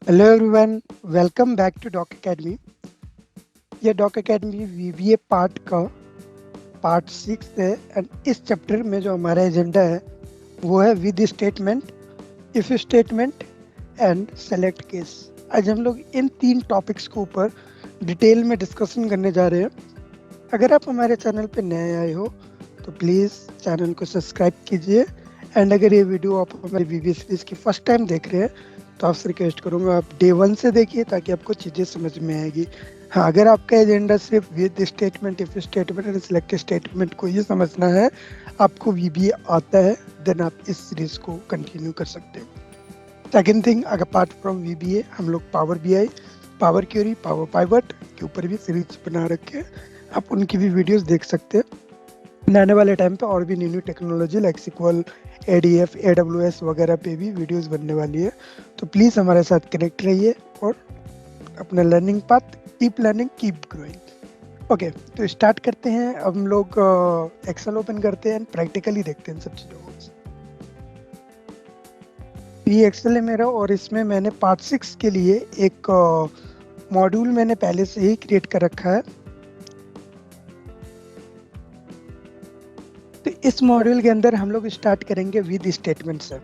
Hello everyone, welcome back to doc academy. ये doc academy VBA part का part 6 है। And इस chapter में जो हमारा एजेंडा है वो है with statement, if statement and select case. आज हम लोग इन तीन टॉपिक्स के ऊपर डिटेल में डिस्कशन करने जा रहे हैं। अगर आप हमारे चैनल पे नए आए हो तो प्लीज़ चैनल को सब्सक्राइब कीजिए। एंड अगर ये वीडियो आप हमारी वीवीए सीरीज की फर्स्ट टाइम देख रहे हैं तो आपसे रिक्वेस्ट करूंगा आप डे 1 से देखिए ताकि आपको चीज़ें समझ में आएगी। हाँ, अगर आपका एजेंडा सिर्फ with statement, if statement and select statement को ही समझना है, आपको वीबीए आता है, देन आप इस सीरीज को कंटिन्यू कर सकते हो। Second thing, apart from VBA हम लोग power BI, power query, power pivot के ऊपर भी सीरीज बना रखे हैं। आप उनकी भी वीडियोस देख सकते हैं। आने वाले टाइम पे और भी new new technology like SQL, ADF, AWS वगैरह पे भी वीडियोस बनने वाली है। तो प्लीज़ हमारे साथ कनेक्ट रहिए और अपना learning path keep learning keep growing. Okay, तो स्टार्ट करते हैं। अब हम लोग एक्सेल ओपन करते हैं, प्रैक्टिकली देखते हैं इन सब चीज़ों को। ये एक्सेल है मेरा और इसमें मैंने पार्ट 6 के लिए एक मॉड्यूल मैंने पहले से ही क्रिएट कर रखा है। तो इस मॉड्यूल के अंदर हम लोग स्टार्ट करेंगे विद स्टेटमेंट से।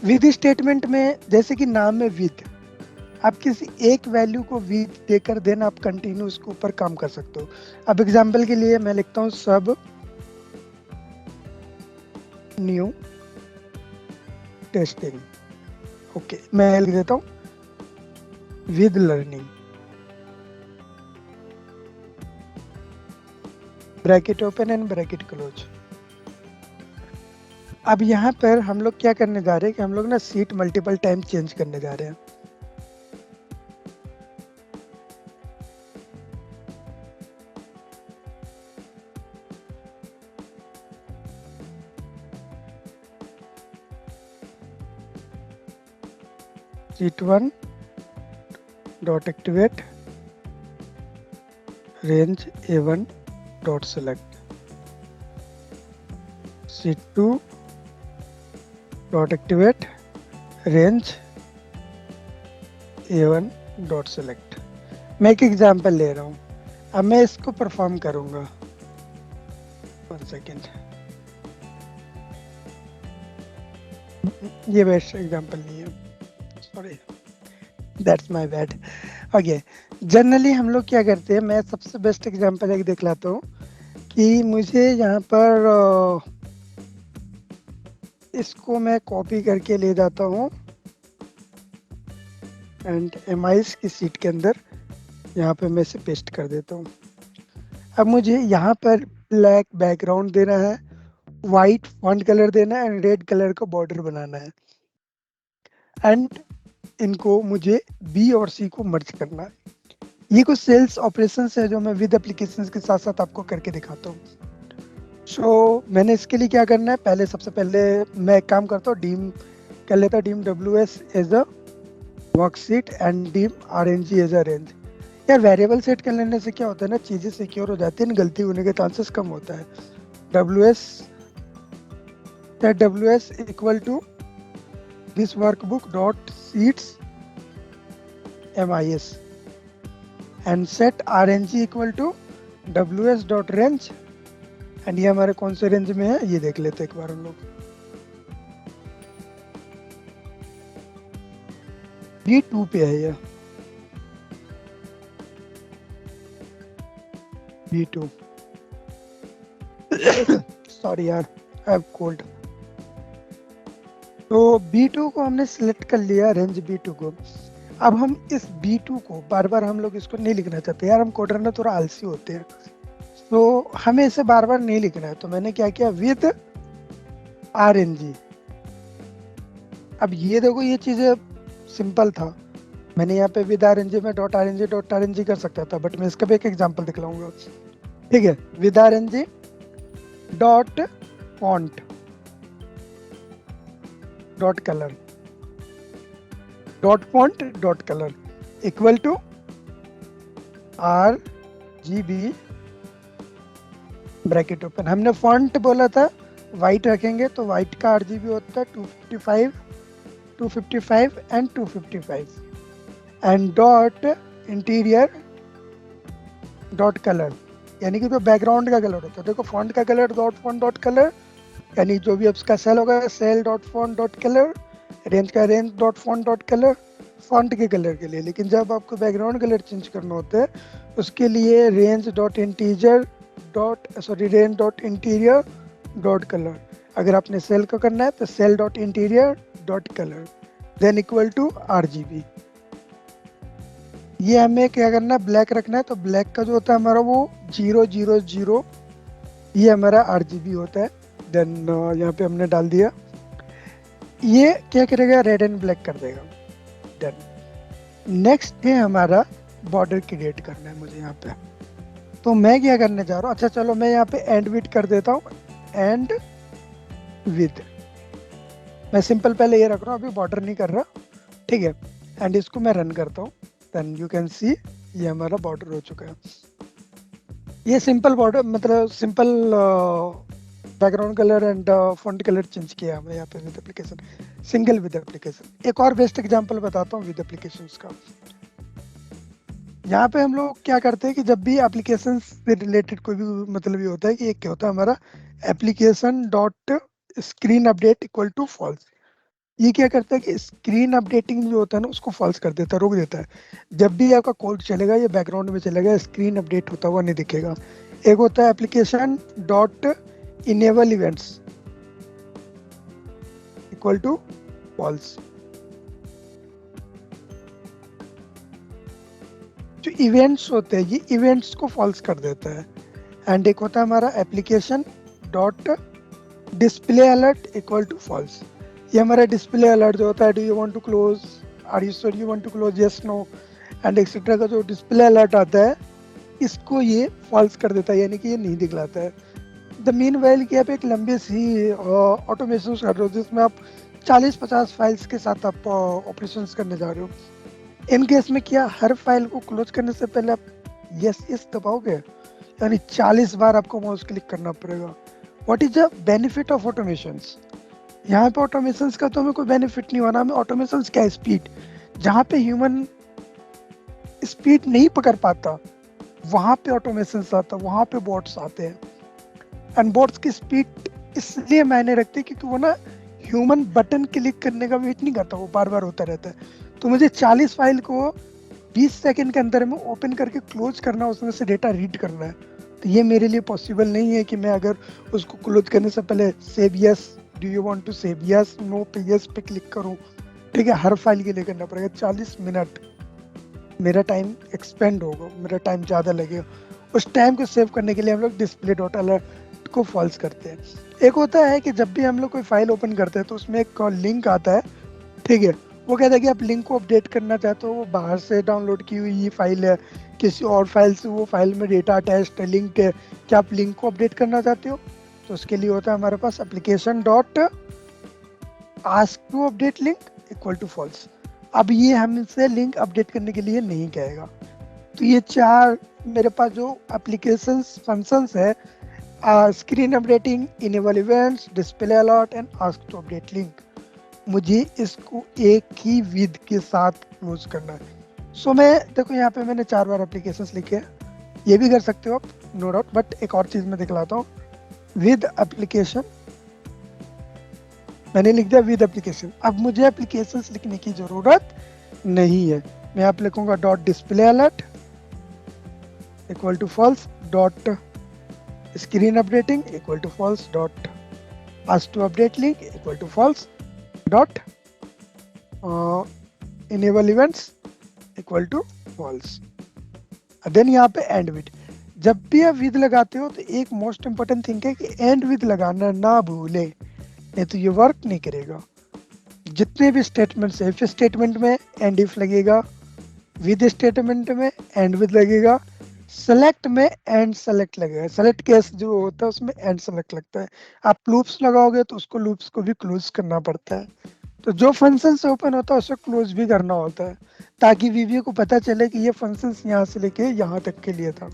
विद स्टेटमेंट में जैसे कि नाम में विद, आप किसी एक वैल्यू को विद देकर देन आप कंटिन्यू उसके ऊपर काम कर सकते हो। अब एग्जांपल के लिए मैं लिखता हूँ सब न्यू टेस्टिंग। ओके, मैं लिख देता हूँ with learning, bracket open and bracket close. अब यहाँ पर हम लोग क्या करने जा रहे हैं कि हम लोग ना सीट मल्टीपल टाइम चेंज करने जा रहे हैं। Seat 1 dot activate range A1 dot select, seat 2 dot activate range A1 dot select. मैं एक एग्जांपल ले रहा हूँ, अब मैं इसको परफॉर्म करूंगा। 1 सेकेंड, ये बेस्ट एग्जांपल नहीं है, sorry, that's my bad. Okay, generally हम लोग क्या करते हैं, मैं सबसे बेस्ट एग्जांपल एक देख लाता हूँ कि मुझे यहाँ पर इसको मैं कॉपी करके ले जाता हूँ एंड एमआईस की सीट के अंदर यहाँ पे मैं इसे पेस्ट कर देता हूँ। अब मुझे यहाँ पर ब्लैक बैकग्राउंड देना है, वाइट फॉन्ट कलर देना है एंड रेड कलर का बॉर्डर बनाना है। एंड इनको मुझे बी और सी को मर्ज करना है। ये कुछ सेल्स ऑपरेशंस है जो मैं विद एप्लीकेशंस के साथ साथ आपको करके दिखाता हूँ। मैंने इसके लिए क्या करना है, पहले सबसे पहले मैं एक काम करता हूँ, डीम कर लेता हूँ, dim WS as a worksheet and dim RNG as a range. यार वेरिएबल सेट कर लेने से क्या होता है ना, चीज़ें सिक्योर हो जाती है, गलती होने के चांसेस कम होता है। WS set WS equal to this workbook dot sheets MIS and set RNG equal to WS dot range. And ये हमारे कौन से रेंज में है ये देख लेते हैं एक बार हम लोग। B2 पे है ये, B2। सॉरी यार, आई हैव कोल्ड। तो B2 को हमने सिलेक्ट कर लिया, रेंज B2 को। अब हम इस B2 को बार बार हम लोग इसको नहीं लिखना चाहते यार, हम कोडर में थोड़ा आलसी होते हैं, तो हमें इसे बार बार नहीं लिखना है। तो मैंने क्या किया, विद RNG। अब ये देखो, ये चीज़ सिंपल था, मैंने यहाँ पे विद RNG में डॉट RNG कर सकता था, बट मैं इसका भी एक एग्जांपल दिखलाऊंगा। ठीक है, with RNG dot font dot colour dot font dot colour equal to RGB bracket open. हमने फॉन्ट बोला था वाइट रखेंगे, तो वाइट का RGB होता है 255 255 and 255 and dot interior dot color, यानी कि जो बैकग्राउंड का कलर होता है, देखो फॉन्ट का colour dot font dot colour, यानी जो भी उसका सेल होगा cell dot font dot colour, range का range dot font dot colour, font के कलर के लिए। लेकिन जब आपको बैकग्राउंड कलर चेंज करना होता है उसके लिए range dot integer range dot interior dot colour. अगर आपने सेल को करना है तो cell dot interior dot colour then equal to RGB। ये हमें क्या करना है, ब्लैक रखना है, तो ब्लैक का जो होता है हमारा वो 000, ये हमारा RGB होता है। देन यहाँ पे हमने डाल दिया, ये क्या करेगा, रेड एंड ब्लैक कर देगा। देन नेक्स्ट है हमारा बॉर्डर क्रिएट करना है मुझे यहाँ पे, तो मैं क्या करने जा रहा हूँ, अच्छा चलो मैं यहाँ पे एंड विथ कर देता हूँ, एंड विथ। मैं सिंपल पहले ये रख रहा हूँ, अभी बॉर्डर नहीं कर रहा, ठीक है। एंड इसको मैं रन करता हूँ, देन यू कैन सी ये हमारा बॉर्डर हो चुका है। ये सिंपल बॉर्डर मतलब simple background colour and font colour change किया हमने यहाँ पे with application, single with application. एक और बेस्ट एग्जांपल बताता हूँ विद एप्लीकेशंस का। यहाँ पे हम लोग क्या करते हैं कि जब भी एप्लीकेशन से रिलेटेड कोई भी मतलब ये होता है कि एक क्या होता है हमारा application dot screen update equal to false. ये क्या करता है कि स्क्रीन अपडेटिंग जो होता है ना उसको फॉल्स कर देता है, रोक देता है। जब भी आपका कोड चलेगा ये बैकग्राउंड में चलेगा, स्क्रीन अपडेट होता हुआ नहीं दिखेगा। एक होता है application dot enable events equal to false. जो इवेंट्स होते हैं ये इवेंट्स को फॉल्स कर देता है। एंड एक होता है हमारा application dot display alert equal to false. ये हमारा डिस्प्ले अलर्ट जो होता है, do you want to close, are you sure you want to close, yes no and etcetera का जो डिस्प्ले अलर्ट आता है इसको ये फॉल्स कर देता है, यानी कि ये नहीं दिखलाता है। द मीन वाइल कि आप एक लंबी सी ऑटोमेशन कर रहे हो जिसमें आप 40-50 फाइल्स के साथ आप ऑपरेशंस करने जा रहे हो। इन केस में क्या हर फाइल को क्लोज करने से पहले आप यस दबाओगे, यानी 40 बार आपको माउस क्लिक करना पड़ेगा। What is the benefit of automations? यहाँ पे ऑटोमेशंस का तो हमें कोई बेनिफिट नहीं होना, हमें ऑटोमेशंस क्या है, स्पीड। जहाँ पे ह्यूमन स्पीड नहीं पकड़ पाता वहाँ पे ऑटोमेशंस आता, वहाँ पे बॉट्स आते हैं। एंड बॉट्स की स्पीड इसलिए मायने रखती है क्योंकि वो ना ह्यूमन बटन क्लिक करने का वेट नहीं करता, वो बार बार होता रहता है। तो मुझे 40 फाइल को 20 सेकंड के अंदर में ओपन करके क्लोज करना, उसमें से डेटा रीड करना है, तो ये मेरे लिए पॉसिबल नहीं है कि मैं अगर उसको क्लोज करने से पहले save yes, do you want to save yes, no पे यस पे क्लिक करूं। ठीक है, हर फाइल के लिए करना पड़ेगा। 40 मिनट मेरा टाइम एक्सपेंड होगा, मेरा टाइम ज़्यादा लगेगा। उस टाइम को सेव करने के लिए हम लोग डिस्प्ले डॉट अलर्ट को फॉल्स करते हैं। एक होता है कि जब भी हम लोग कोई फाइल ओपन करते हैं तो उसमें एक लिंक आता है, ठीक है, वो कहता है कि आप लिंक को अपडेट करना चाहते हो, वो बाहर से डाउनलोड की हुई ये फाइल है, किसी और फाइल से वो फाइल में डेटा अटैच्ड है, लिंक है, क्या आप लिंक को अपडेट करना चाहते हो? तो उसके लिए होता है हमारे पास application dot ask to update link equal to false. अब ये हमसे लिंक अपडेट करने के लिए नहीं कहेगा। तो ये चार मेरे पास जो एप्लीकेशन फंक्शंस है, screen updating, enable events, display alert and ask to update link, मुझे इसको एक ही विद के साथ क्लोज करना है। सो मैं देखो यहाँ पे मैंने 4 बार एप्लीकेशंस लिखे हैं, ये भी कर सकते हो आप, नो डाउट। बट एक और चीज मैं दिखलाता हूँ, विद एप्लीकेशन मैंने लिख दिया विद एप्लीकेशन। अब मुझे एप्लीकेशंस लिखने की जरूरत नहीं है, मैं यहाँ पे लिखूंगा dot display alert equal to false, dot screen updating equal to false, dot ask to update link equal to false, dot enable events equal to false. Then यहाँ पे एंड विद। जब भी आप विद लगाते हो तो एक मोस्ट इंपॉर्टेंट थिंग है कि एंड विद लगाना ना भूले, नहीं तो ये वर्क नहीं करेगा। जितने भी स्टेटमेंट्स है, इफ स्टेटमेंट में एंड इफ लगेगा, विद स्टेटमेंट में एंड विद लगेगा, सेलेक्ट में एंड सेलेक्ट लगेगा। सेलेक्ट केस जो होता है उसमें एंड सेलेक्ट लगता है। आप लूप्स लगाओगे तो उसको लूप्स को भी क्लोज करना पड़ता है। तो जो फंक्शन से ओपन होता है उसे क्लोज भी करना होता है, ताकि वीवीओ को पता चले कि ये फंक्शन यहाँ से लेके यहाँ तक के लिए था।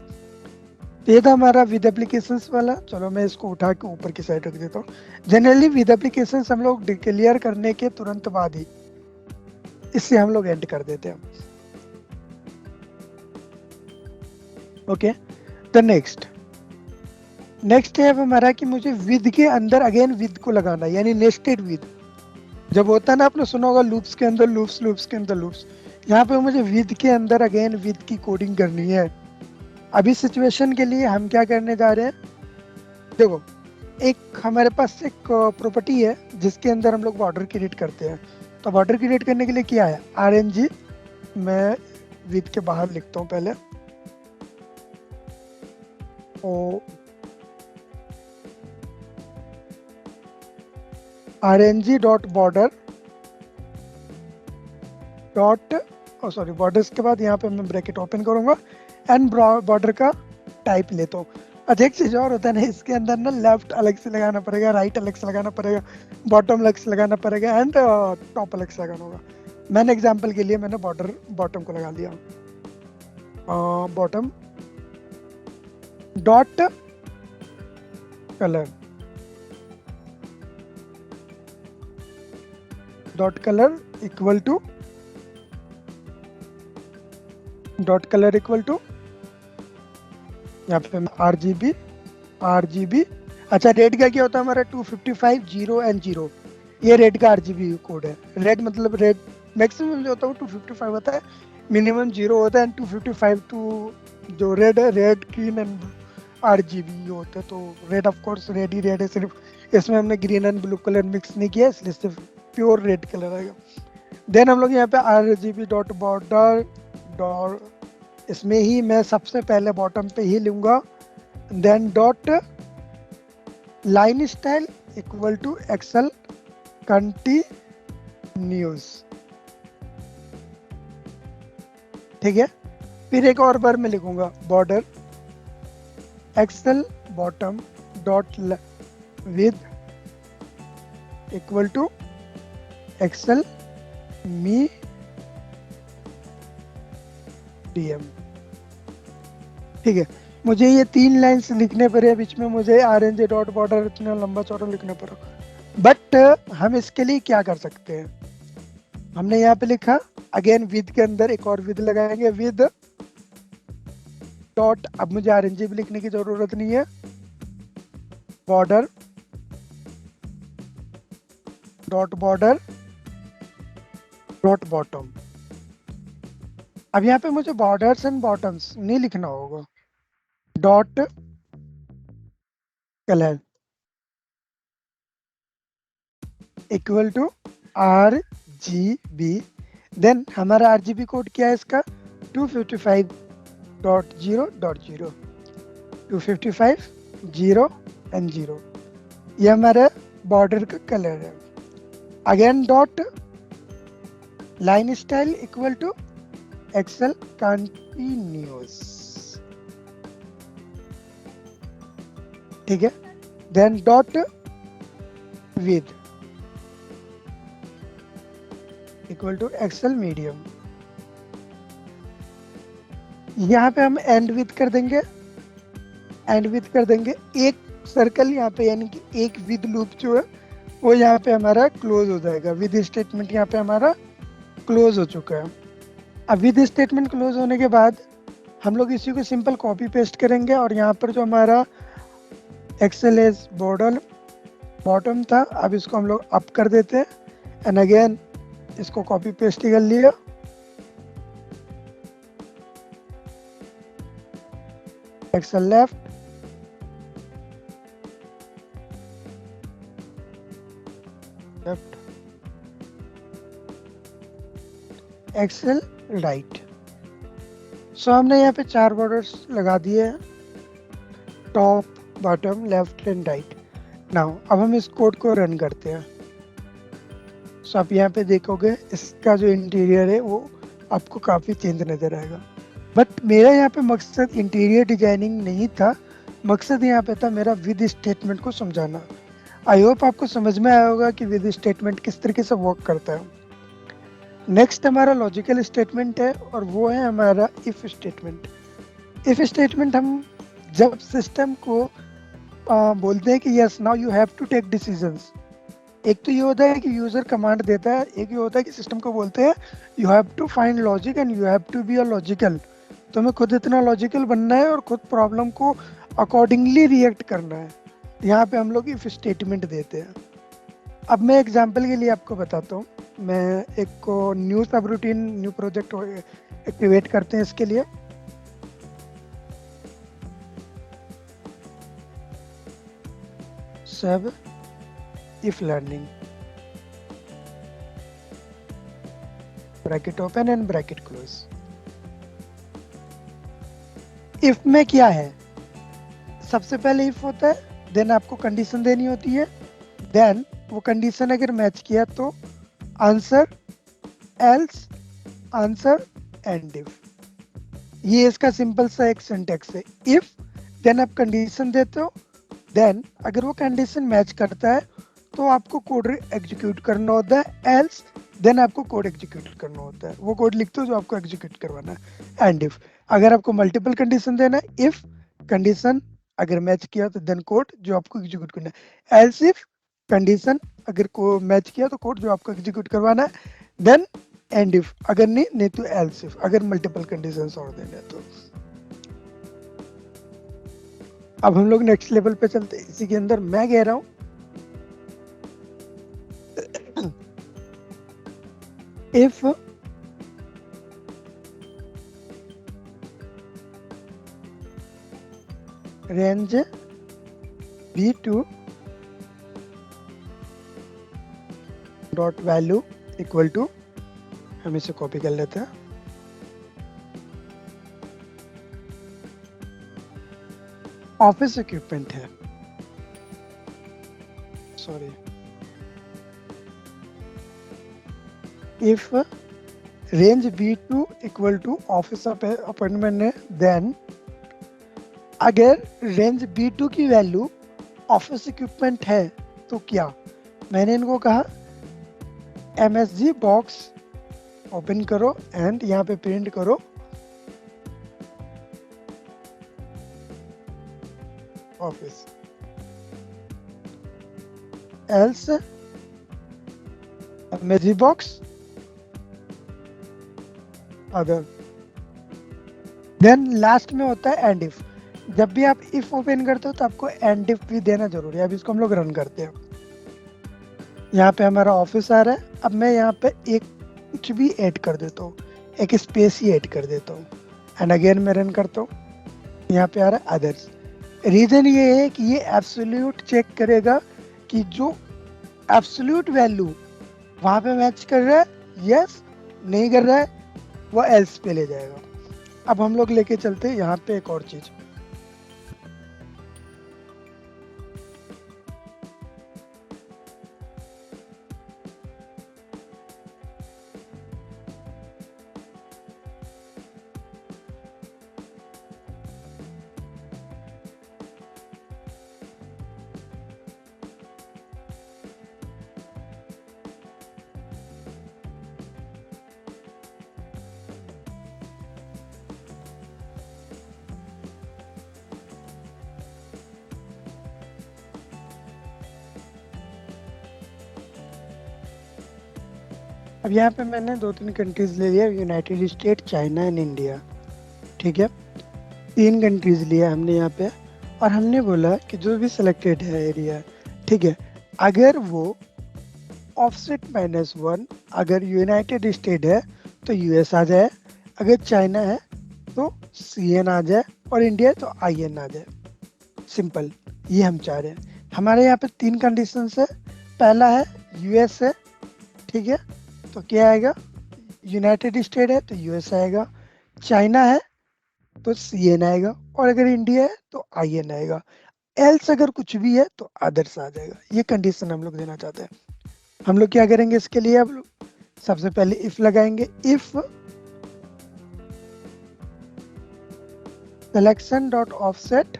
ये था हमारा विद एप्लीकेशंस वाला। चलो मैं इसको उठा के ऊपर की साइड रख देता हूँ। जनरली विद एप्लीकेशंस हम लोग डिक्लेयर करने के तुरंत बाद ही इससे हम लोग एंड कर देते हैं। ओके, द नेक्स्ट है अब हमारा कि मुझे विद के अंदर अगेन विद को लगाना, यानी नेस्टेड विद। जब होता है ना, आपने सुना होगा लूप्स के अंदर लूप्स, लूप्स के अंदर लूप्स। यहाँ पे मुझे विद के अंदर अगेन विद की कोडिंग करनी है। अभी सिचुएशन के लिए हम क्या करने जा रहे हैं, देखो एक हमारे पास एक प्रॉपर्टी है जिसके अंदर हम लोग बॉर्डर क्रिएट करते हैं। तो बॉर्डर क्रिएट करने के लिए क्या है, RNG, मैं विद के बाहर लिखता हूँ पहले, ओ RNG dot border dot, sorry borders के बाद यहाँ पे मैं ब्रैकेट ओपन करूंगा एंड बॉर्डर का टाइप लेता हूँ। अच्छा एक चीज और होता है ना, इसके अंदर ना लेफ्ट अलग से लगाना पड़ेगा, राइट अलग से लगाना पड़ेगा, बॉटम अलग से लगाना पड़ेगा एंड टॉप अलग से लगाना होगा। मैंने एग्जांपल के लिए मैंने बॉर्डर बॉटम को लगा लिया, bottom dot colour, dot colour equal to, dot colour equal to, यहाँ पे RGB। अच्छा रेड का क्या होता है हमारा, 255 0 एंड 0, ये रेड का RGB कोड है। रेड मतलब रेड मैक्सिमम जो होता है वो 255 होता है, मिनिमम 0 होता है एंड 255 टू जो रेड है, रेड ग्रीन एंड RGB होता है। तो rid of course red he red है, सिर्फ इसमें हमने green and blue colour mix नहीं किया, इसलिए सिर्फ प्योर रेड कलर आएगा। देन हम लोग यहाँ पे RGB डॉट बॉर्डर डॉट, इसमें ही मैं सबसे पहले बॉटम पे ही लूंगा, then dot line style equal to Excel continuous, ठीक है। फिर एक और बार मैं लिखूंगा border Excel bottom dot weight equal to Excel मी DM, ठीक है। मुझे ये 3 लाइन्स लिखने पड़े, बीच में मुझे RNG डॉट बॉर्डर इतना लंबा चौड़ा लिखना पड़ा। बट हम इसके लिए क्या कर सकते हैं, हमने यहाँ पे लिखा अगेन विद के अंदर एक और विद लगाएंगे, विद डॉट, अब मुझे RNG भी लिखने की जरूरत नहीं है, border dot border dot bottom. अब यहाँ पे मुझे बॉर्डर्स एंड बॉटम्स नहीं लिखना होगा, dot colour equal to RGB। Then हमारा RGB कोड क्या है इसका, 255.0.0, 255 0 एंड 0, ये हमारा बॉर्डर का कलर है। Again dot line style equal to Excel continuous, ठीक है। Then dot weight equal to Excel medium, यहाँ पे हम एंड विद कर देंगे, एंड विद कर देंगे एक सर्कल यहाँ पे, यानी कि एक विद लूप जो है वो यहाँ पे हमारा क्लोज हो जाएगा। विद स्टेटमेंट यहाँ पे हमारा क्लोज हो चुका है। अब विद स्टेटमेंट क्लोज होने के बाद हम लोग इसी को सिंपल कॉपी पेस्ट करेंगे और यहाँ पर जो हमारा एक्सेल एज बॉर्डर बॉटम था, अब इसको हम लोग अप कर देते हैं एंड अगेन इसको कॉपी पेस्ट ही कर लिया, excel left, left, excel right. So हमने यहाँ पे 4 बॉर्डर्स लगा दिए हैं, top bottom left and right. Now अब हम इस कोड को रन करते हैं। सो आप यहाँ पे देखोगे इसका जो इंटीरियर है वो आपको काफ़ी चेंज नज़र आएगा। बट मेरा यहाँ पे मकसद इंटीरियर डिजाइनिंग नहीं था, मकसद यहाँ पे था मेरा विद स्टेटमेंट को समझाना। आई होप आपको समझ में आया होगा कि विद स्टेटमेंट किस तरीके से वर्क करता है। नेक्स्ट हमारा लॉजिकल स्टेटमेंट है और वो है हमारा इफ स्टेटमेंट। इफ स्टेटमेंट हम जब सिस्टम को बोलते हैं कि yes now you have to take decisions, एक तो ये होता है कि यूजर कमांड देता है, एक ये होता है कि सिस्टम को बोलते हैं you have to find logic and you have to be a logical. तुम्हें खुद इतना लॉजिकल बनना है और खुद प्रॉब्लम को अकॉर्डिंगली रिएक्ट करना है। यहाँ पे हम लोग इफ स्टेटमेंट देते हैं। अब मैं एग्जांपल के लिए आपको बताता हूँ। मैं एक को न्यू सब रूटीन न्यू प्रोजेक्ट एक्टिवेट करते हैं इसके लिए। सब if learning bracket open and bracket close. If में क्या है, सबसे पहले इफ होता है, देन आपको कंडीशन देनी होती है, देन वो कंडीशन अगर मैच किया तो answer, else, answer and if. ये इसका सिंपल सा एक सिंटेक्स है। इफ देन आप कंडीशन देते हो, देन अगर वो कंडीशन मैच करता है तो आपको कोड एग्जीक्यूट करना होता है, एल्स देन आपको कोड एग्जीक्यूट करना होता है। वो कोड लिखते हो जो आपको एग्जीक्यूट करवाना है। एंड इफ अगर आपको मल्टीपल कंडीशन देना है, इफ कंडीशन अगर मैच किया तो देन कोड जो आपको एग्जीक्यूट करना है, एल्स इफ कंडीशन अगर को मैच किया तो कोड जो आपको एग्जीक्यूट करवाना है, देन एंड इफ अगर नहीं तो एल्स इफ अगर मल्टीपल कंडीशंस और देने हैं तो। अब हम लोग नेक्स्ट लेवल पे चलते हैं। इसी के अंदर मैं कह रहा हूं if range v2 dot value equal to, हम इसे कॉपी कर लेते हैं, ऑफिस इक्विपमेंट है, sorry, if range v2 equal to office appointment है, देन अगर रेंज b2 की वैल्यू ऑफिस इक्विपमेंट है तो क्या, मैंने इनको कहा MSG बॉक्स ओपन करो एंड यहाँ पे प्रिंट करो office, else MSG box other, then last में होता है एंड इफ। जब भी आप इफ ओपन करते हो तो आपको एंड इफ भी देना जरूरी है। अब इसको हम लोग रन करते हैं। यहाँ पे हमारा ऑफिस आ रहा है। अब मैं यहाँ पे एक कुछ भी ऐड कर देता हूँ, एक स्पेस ही ऐड कर देता हूँ एंड अगेन मैं रन करता हूँ। यहाँ पे आ रहा है अदर्स। रीजन ये है कि ये एब्सोल्यूट चेक करेगा कि जो एब्सोल्यूट वैल्यू वहां पे मैच कर रहा है, यस, नहीं कर रहा है वो एल्स पे ले जाएगा। अब हम लोग लेके चलते हैं यहाँ पे एक और चीज। अब यहाँ पे मैंने 2-3 कंट्रीज ले लिया, United state, China and India. ठीक है, 3 कंट्रीज लिया हमने यहाँ पे और हमने बोला कि जो भी सिलेक्टेड है एरिया, ठीक है, अगर वो ऑफसेट -1 अगर यूनाइटेड स्टेट है तो यूएस आ जाए, अगर चाइना है तो CN आ जाए और इंडिया है तो IN आ जाए। सिंपल, ये हम चाह रहे हैं। हमारे यहाँ पे 3 कंडीशन है। पहला है यूएस है, ठीक है, तो क्या आएगा, यूनाइटेड स्टेट है तो यूएस आएगा, चाइना है तो CN आएगा और अगर इंडिया है तो IN आएगा, एल्स अगर कुछ भी है तो अदर्स आ जाएगा। ये कंडीशन हम लोग देना चाहते हैं। हम लोग क्या करेंगे इसके लिए, अब सबसे पहले इफ लगाएंगे, if selection dot offset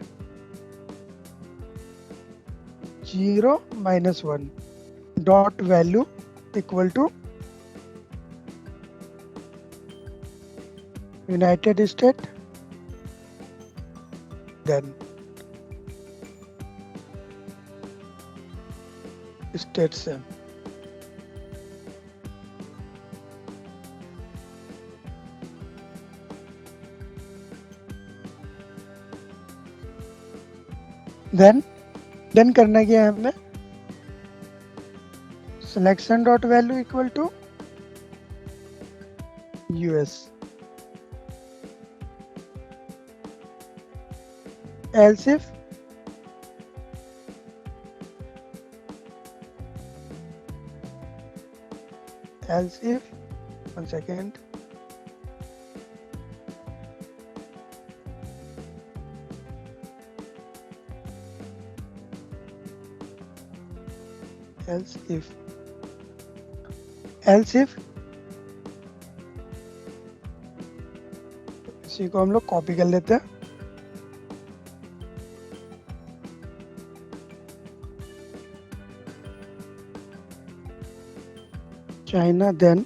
0-1 dot value equal to United State, then state से देन डन करना क्या है हमें, selection dot value equal to US, else if one second, else if इसी को हम लोग कॉपी कर लेते हैं, चाइना, देन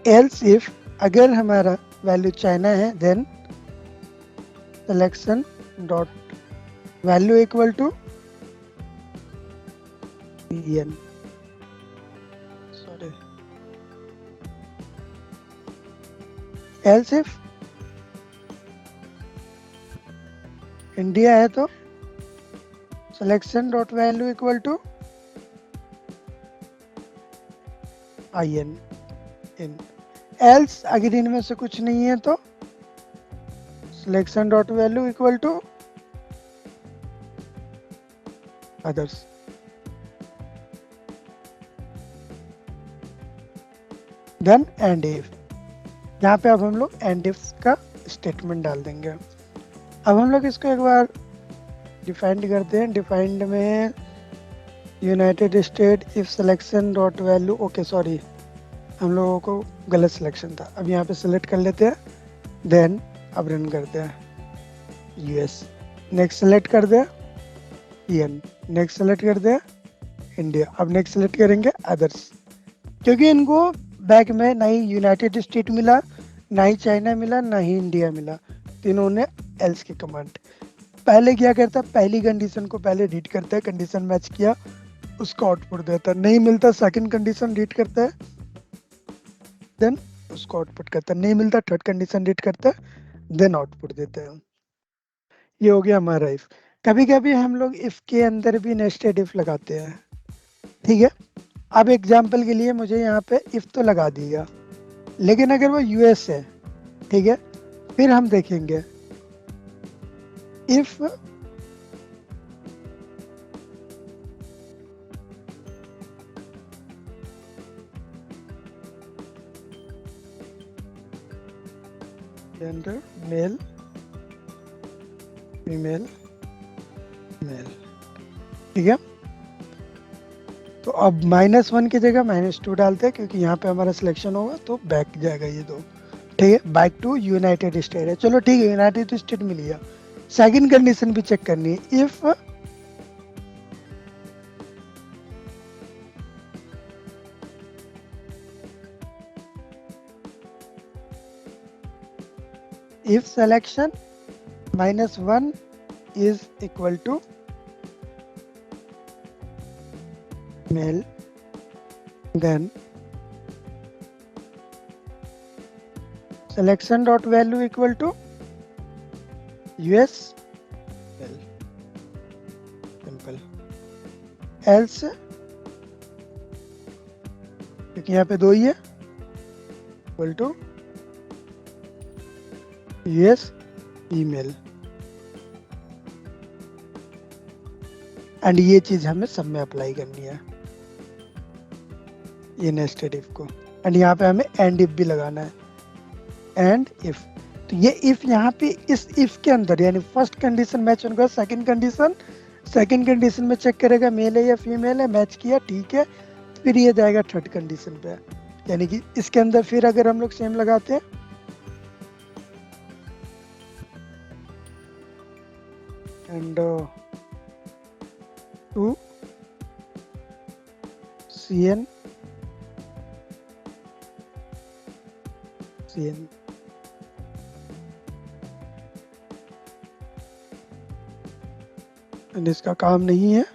एल्स इफ अगर हमारा वैल्यू चाइना है, then selection dot value equal to N, sorry, else if India है तो selection dot value equal to I N इन, एल्स अगर इनमें से कुछ नहीं है तो selection dot value equal to others. Then end if, यहाँ पे अब हम लोग एंड इफ का स्टेटमेंट डाल देंगे। अब हम लोग इसको एक बार डिफाइंड करते हैं, डिफाइंड में United state if selection dot value, okay sorry हम लोगों को गलत सिलेक्शन था, अब यहाँ पे सिलेक्ट कर लेते हैं, देन अब रन करते हैं यूएस, नेक्स्ट सेलेक्ट कर दे एन, नेक्स्ट सेलेक्ट कर दे इंडिया, अब नेक्स्ट सेलेक्ट करेंगे अदर्स, क्योंकि इनको बैक में ना ही यूनाइटेड स्टेट मिला, ना ही चाइना मिला, ना ही इंडिया मिला, तो इन्होंने एल्स की कमांड पहले क्या करता है, पहली कंडीशन को पहले रीड करता है, कंडीशन मैच किया उसका आउटपुट देता है, नहीं मिलता सेकंड कंडीशन रीड करता है, देन उसको आउटपुट करता है, नहीं मिलता थर्ड कंडीशन रीड करता है, देन आउटपुट देते हैं। ये हो गया हमारा इफ। कभी कभी हम लोग इफ के अंदर भी नेस्टेड इफ लगाते हैं, ठीक है। अब एग्जाम्पल के लिए मुझे यहाँ पे इफ तो लगा दिया, लेकिन अगर वो यूएस है, ठीक है, फिर हम देखेंगे if gender male female male, ठीक है। तो अब -1 की जगह -2 डालते हैं, क्योंकि यहाँ पे हमारा सिलेक्शन होगा तो बैक जाएगा ये दो, ठीक है, बैक टू यूनाइटेड स्टेट है, चलो ठीक है यूनाइटेड स्टेट मिल गया। सेकंड कंडीशन भी चेक करनी है, if selection -1 is equal to male, then selection dot value equal to US male, simple, else क्योंकि यहाँ पे दो ही है, equal to US email, and ये चीज हमें सब में अप्लाई करनी है, ये नेस्टेड इफ को, एंड यहाँ पे हमें एंड इफ भी लगाना है, एंड इफ, तो ये इफ यहाँ पे इस इफ के अंदर यानी फर्स्ट कंडीशन मैच होगा, सेकंड कंडीशन में चेक करेगा मेल है या फीमेल है, मैच किया ठीक है, फिर ये जाएगा थर्ड कंडीशन पे, यानी कि इसके अंदर फिर अगर हम लोग सेम लगाते हैं, एंड टू CN एंड इसका काम नहीं है,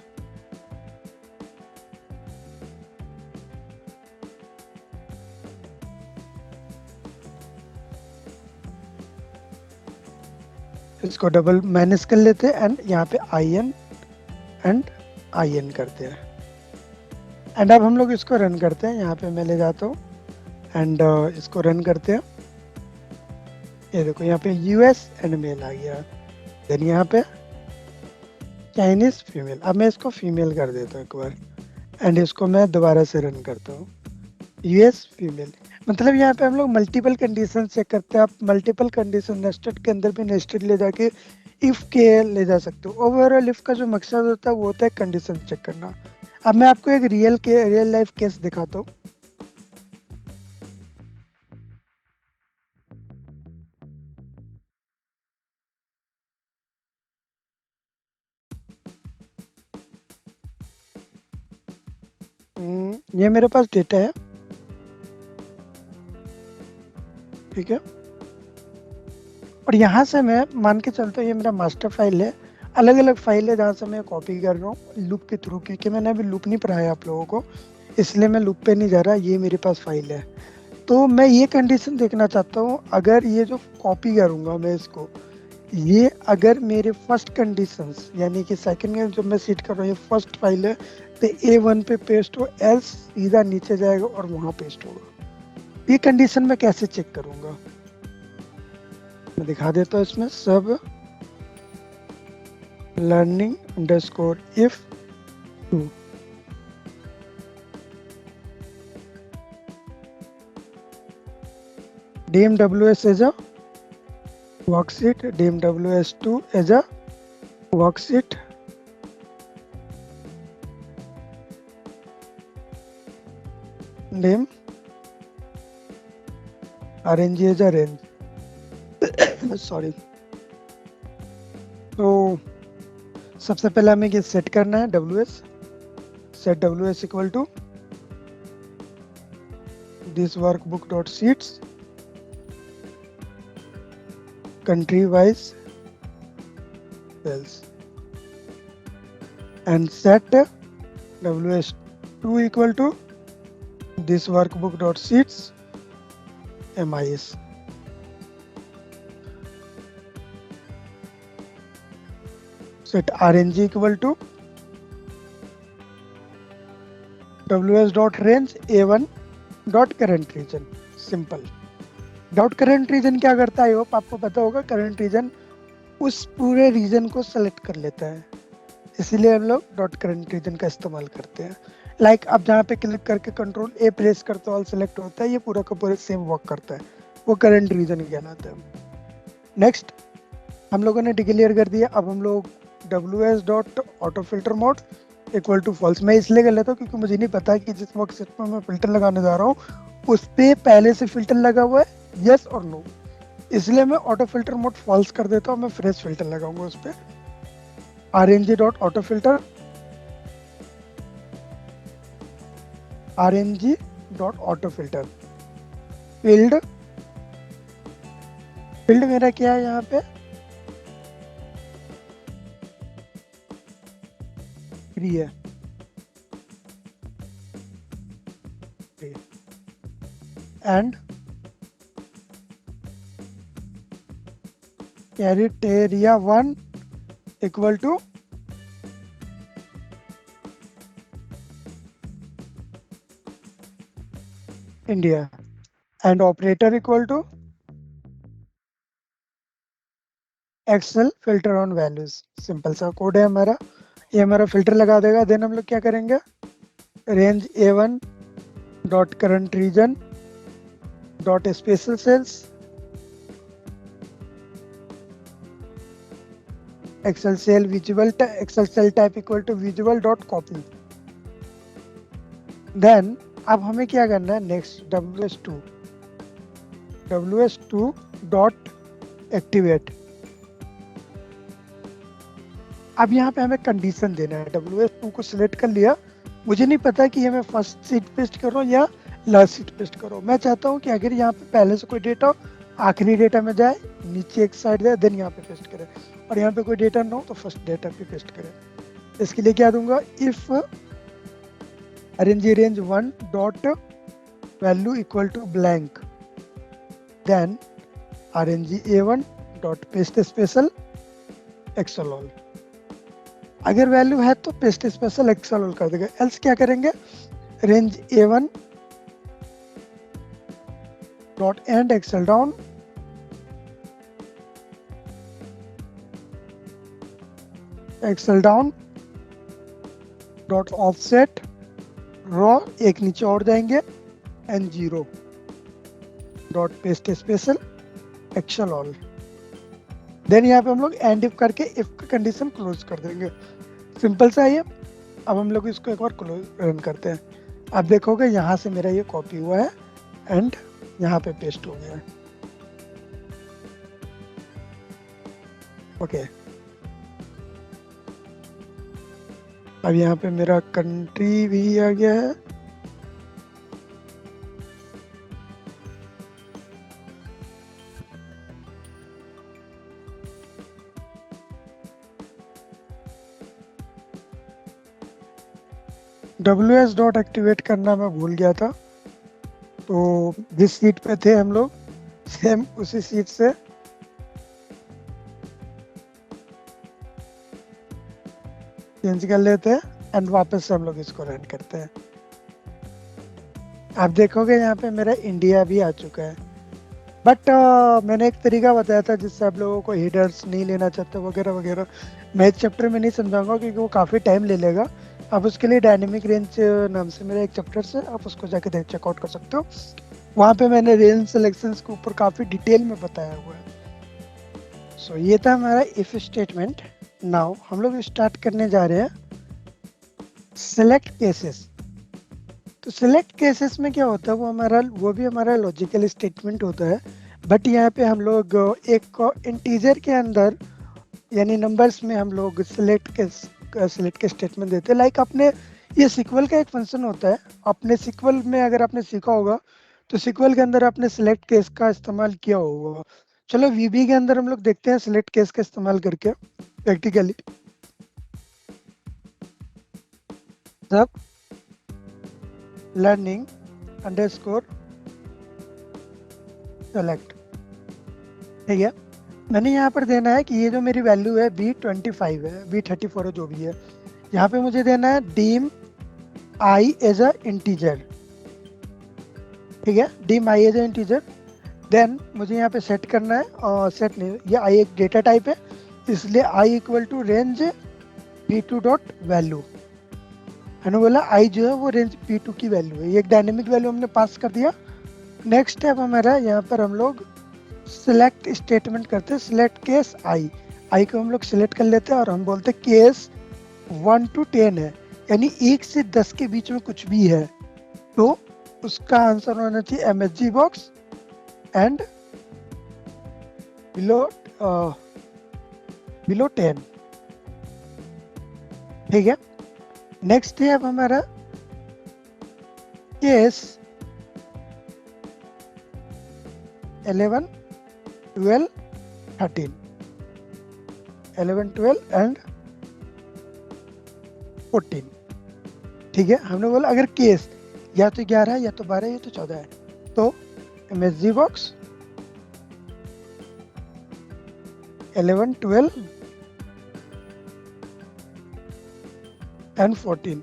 इसको डबल माइनस कर लेते हैं एंड यहाँ पे IN एंड IN करते हैं। एंड अब हम लोग इसको रन करते हैं। यहाँ पे मैं ले जाता हूँ एंड इसको रन करते हैं। ये देखो यहाँ पे US एंड मेल आ गया। देन यहाँ पे चाइनीज फीमेल। अब मैं इसको फीमेल कर देता हूँ एक बार एंड इसको मैं दोबारा से रन करता हूँ। US फीमेल, मतलब यहाँ पे हम लोग मल्टीपल कंडीशन चेक करते हैं। आप मल्टीपल कंडीशन नेस्टेड के अंदर भी नेस्टेड ले जाके इफ के ले जा सकते हो। ओवरऑल इफ का जो मकसद होता है वो होता है कंडीशन चेक करना। अब मैं आपको एक रियल लाइफ केस दिखाता हूँ। ये मेरे पास डेटा है, ठीक है। और यहाँ से मैं मान के चलता हूँ ये मेरा मास्टर फाइल है। अलग अलग फाइल है जहाँ से मैं कॉपी कर रहा हूँ लूप के थ्रू, क्योंकि मैंने अभी लूप नहीं पढ़ाया आप लोगों को, इसलिए मैं लूप पे नहीं जा रहा। ये मेरे पास फाइल है। तो मैं ये कंडीशन देखना चाहता हूँ, अगर ये जो कॉपी करूँगा मैं इसको, ये अगर मेरे फर्स्ट कंडीशंस यानी कि सेकंड में जो मैं सीट कर रहा हूँ ये फर्स्ट फाइल है, तो A1 पे पेस्ट हो, एल्स सीधा नीचे जाएगा और वहाँ पेस्ट होगा। ये कंडीशन मैं कैसे चेक करूँगा, मैं दिखा देता हूँ इसमें। सब learning underscore if two, DMWS as a worksheet, DMWS2 as a worksheet, name RNG as a range. Sorry. तो सबसे पहले हमें ये सेट करना है WS, set WS equal to this workbook dot sheets country wise cells and set WS2 equal to this workbook dot sheets MIS. Set RNG equal to WS dot range A1 dot current region. Simple. Dot current region क्या करता है, hope आपको पता होगा। Current reason उस पूरे reason को select कर लेता है, इसीलिए हम लोग डॉट करंट रीजन का इस्तेमाल करते हैं। लाइक आप जहाँ पे क्लिक करके कंट्रोल A प्रेस करते हो, ऑल सेलेक्ट होता है, ये पूरा का पूरा सेम वर्क करता है, वो करंट रीजन कहलाता है। नेक्स्ट हम लोगों ने डिक्लेयर कर दिया। अब हम लोग WS dot auto filter mode equal to false. मैं इसलिए कर लेता हूँ क्योंकि मुझे नहीं पता कि जिस वर्कशीट में मैं फिल्टर लगाने जा रहा हूँ उस पे पहले से फिल्टर लगा हुआ है यस और नो, इसलिए मैं ऑटो फिल्टर मोड फॉल्स कर देता हूँ। मैं फ्रेश फिल्टर लगाऊंगा उस पे। RNG dot auto filter, RNG dot auto filter. Field मेरा क्या है यहाँ पे, फ्री है। And criteria 1 equal to India and operator equal to Excel filter on values. Simple सा कोड है हमारा, ये हमारा फिल्टर लगा देगा। देन हम लोग क्या करेंगे, range A1 dot current region dot special cells Excel cell visual Excel cell type equal to visual dot copy. Then अब हमें क्या करना है, नेक्स्ट WS2 डॉट एक्टिवेट। अब यहाँ पे हमें कंडीशन देना है। WS2 को सिलेक्ट कर लिया, मुझे नहीं पता कि ये मैं फर्स्ट सीट पेस्ट करूँ या लास्ट सीट पेस्ट करूँ। मैं चाहता हूँ कि अगर यहाँ पे पहले से कोई डेटा हो, आखिरी डेटा में जाए, नीचे एक साइड जाए, देन यहाँ पे पेस्ट करें, और यहाँ पे कोई डेटा ना हो तो फर्स्ट डेटा पे पेस्ट करें। इसके लिए क्या दूंगा, if RNG range 1 dot value equal to blank, then RNG A1 dot paste special Excel all. अगर वैल्यू है तो पेस्ट स्पेशल एक्सेल ऑल कर देगा, एल्स क्या करेंगे, range A1 dot end Excel down dot offset row, एक नीचे और जाएंगे, N0 dot paste special Excel all. Then यहाँ पे हम लोग एंड इफ करके इफ का कंडीशन क्लोज कर देंगे। सिंपल सा है। अब हम लोग इसको एक बार क्लोज रन करते हैं। आप देखोगे यहाँ से मेरा ये कॉपी हुआ है एंड यहाँ पे पेस्ट हो गया है। ओके, अब यहाँ पे मेरा कंट्री भी आ गया है। WS डॉट एक्टिवेट करना मैं भूल गया था, तो जिस सीट पे थे हम लोग सेम उसी सीट से चेंज कर लेते हैं एंड वापस से हम लोग इसको रन करते हैं। आप देखोगे यहाँ पे मेरा इंडिया भी आ चुका है। बट मैंने एक तरीका बताया था जिससे आप लोगों को हेडर्स नहीं लेना चाहते वगैरह वगैरह, मैं इस चैप्टर में नहीं समझाऊंगा क्योंकि वो काफ़ी टाइम ले लेगा। आप उसके लिए डायनेमिक रेंज नाम से मेरा एक चैप्टर से आप उसको जाके चेकआउट कर सकते हो। वहाँ पे मैंने रेंज सिलेक्शंस के ऊपर काफ़ी डिटेल में बताया हुआ है। सो ये था हमारा इफ स्टेटमेंट। नाउ हम लोग स्टार्ट करने जा रहे हैं सिलेक्ट केसेस। तो सिलेक्ट केसेस में क्या होता है, वो भी हमारा लॉजिकल स्टेटमेंट होता है, बट यहाँ पे हम लोग एक इंटीजर के अंदर यानी नंबर्स में हम लोग सिलेक्ट के स्टेटमेंट देते हैं। लाइक अपने ये सिक्वल का एक फंक्शन होता है। अपने सिक्वल में अगर आपने सीखा होगा तो सिक्वल के अंदर आपने सिलेक्ट केस का इस्तेमाल किया होगा। चलो VB के अंदर हम लोग देखते हैं सिलेक्ट केस का इस्तेमाल करके प्रैक्टिकली। सब लर्निंग अंडरस्कोर सेलेक्ट, ठीक है। मैंने यहाँ पर देना है कि ये जो मेरी वैल्यू है B25 है, B34 है, जो भी है। यहाँ पे मुझे देना है dim I as a integer, ठीक है, dim I as a integer. Then मुझे यहाँ पे सेट करना है, और सेट नहीं, ये I एक डेटा टाइप है, इसलिए I equal to range B2 dot value. मैंने बोला I जो है वो रेंज B2 की वैल्यू है, ये एक डायनेमिक वैल्यू हमने पास कर दिया। नेक्स्ट स्टेप हमारा यहाँ पर हम लोग सिलेक्ट स्टेटमेंट करते हैं। सिलेक्ट केस आई को हम लोग सिलेक्ट कर लेते हैं और हम बोलते हैं केस 1 to 10 है, यानी 1 से 10 के बीच में कुछ भी है तो उसका आंसर होना चाहिए MSG बॉक्स एंड बिलो 10, ठीक है। नेक्स्ट है अब हमारा केस 11, 12, 13, 11, 12 एंड 14, ठीक है। हमने बोला अगर केस या तो 11 है या तो 12 या तो 14 है तो MSG बॉक्स 11, 12 एंड 14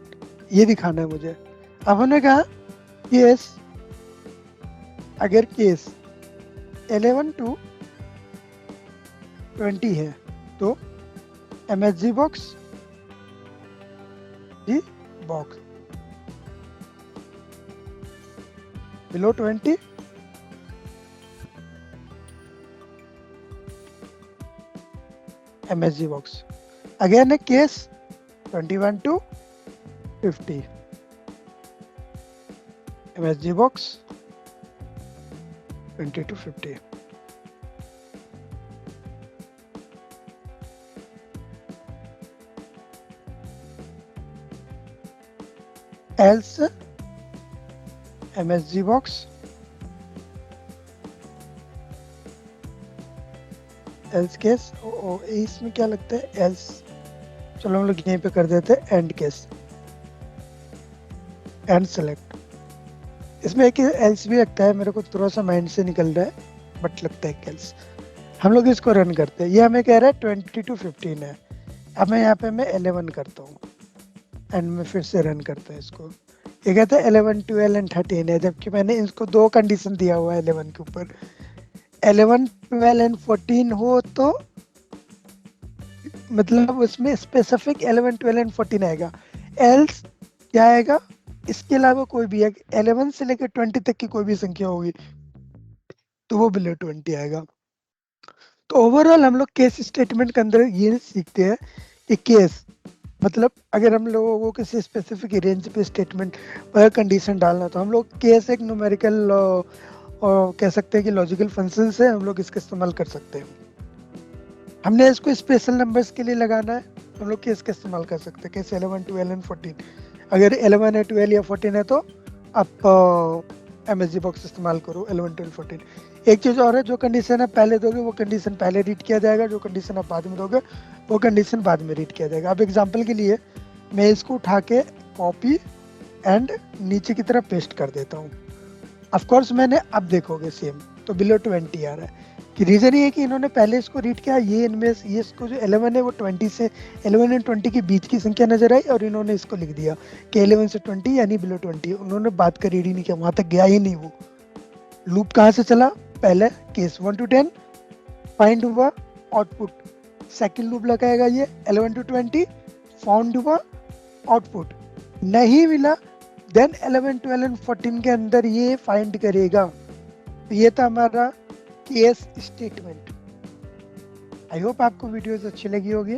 ये दिखाना है मुझे। अब हमने कहा केस, अगर केस 11 to 20 है तो MSG बॉक्स जी box below 20 MSG box. Again है case 21 to 50 MSG box 20 to 50। else MSG box else case, इसमें क्या लगता है else, चलो हम लोग यहीं पे कर देते हैं एंड केस एंड सेलेक्ट। इसमें एक else भी लगता है, मेरे को थोड़ा सा माइंड से निकल रहा है बट लगता है else। हम लोग इसको रन करते हैं, ये हमें कह रहा है 20 to 15 है। अब मैं यहाँ पे मैं 11 करता हूँ एंड मैं फिर से रन करता है इसको। ये कहता है 11, 12 एंड 13 है, जबकि मैंने इसको दो कंडीशन दिया हुआ है 11 के ऊपर। 11, 12 एंड 14 हो तो मतलब उसमें स्पेसिफिक 11, 12 एंड 14 आएगा। एल्स क्या आएगा, इसके अलावा कोई भी है, 11 से लेकर 20 तक की कोई भी संख्या होगी तो वो बिलो 20 आएगा। तो ओवरऑल हम लोग केस स्टेटमेंट के अंदर ये सीखते हैं कि केस मतलब अगर हम लोगों को किसी स्पेसिफिक रेंज पे स्टेटमेंट पर कंडीशन डालना, तो हम लोग केस एक न्यूमेरिकल और कह सकते हैं कि लॉजिकल फंक्शन से हम लोग इसका इस्तेमाल कर सकते हैं। हमने इसको स्पेशल नंबर्स के लिए लगाना है, हम लोग केस का इस्तेमाल कर सकते हैं, केस 11, 12 एंड 14। अगर 11 है, 12 या 14 है तो आप MSG बॉक्स इस्तेमाल करो 11, 12, 14। एक चीज़ और है, जो कंडीशन आप पहले दोगे वो कंडीशन पहले रीड किया जाएगा, जो कंडीशन आप बाद में दोगे वो कंडीशन बाद में रीड किया जाएगा। अब एग्जांपल के लिए मैं इसको उठा के कॉपी एंड नीचे की तरफ पेस्ट कर देता हूँ। ऑफ कोर्स मैंने अब देखोगे सेम, तो बिलो 20 आ रहा है। कि रीज़न ये है कि इन्होंने पहले इसको रीड किया, ये इनमें ये इसको जो 11 है वो 20 से 11 एंड 20 के बीच की संख्या नजर आई और इन्होंने इसको लिख दिया कि 11 से 20 यानी बिलो 20। उन्होंने बात का रीड ही नहीं किया, वहां तक गया ही नहीं वो। लूप कहाँ से चला, पहले केस 1 to 10 फाइंड हुआ आउटपुट, सेकंड लूप लगाएगा ये 11 to 20 फाउंड हुआ आउटपुट, नहीं मिला देन 11, 12 एंड 14 के अंदर ये फाइंड करेगा। तो ये था हमारा केस स्टेटमेंट। आई होप आपको वीडियोस अच्छी लगी होगी।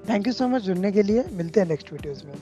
थैंक यू सो मच जुड़ने के लिए, मिलते हैं नेक्स्ट वीडियोस में।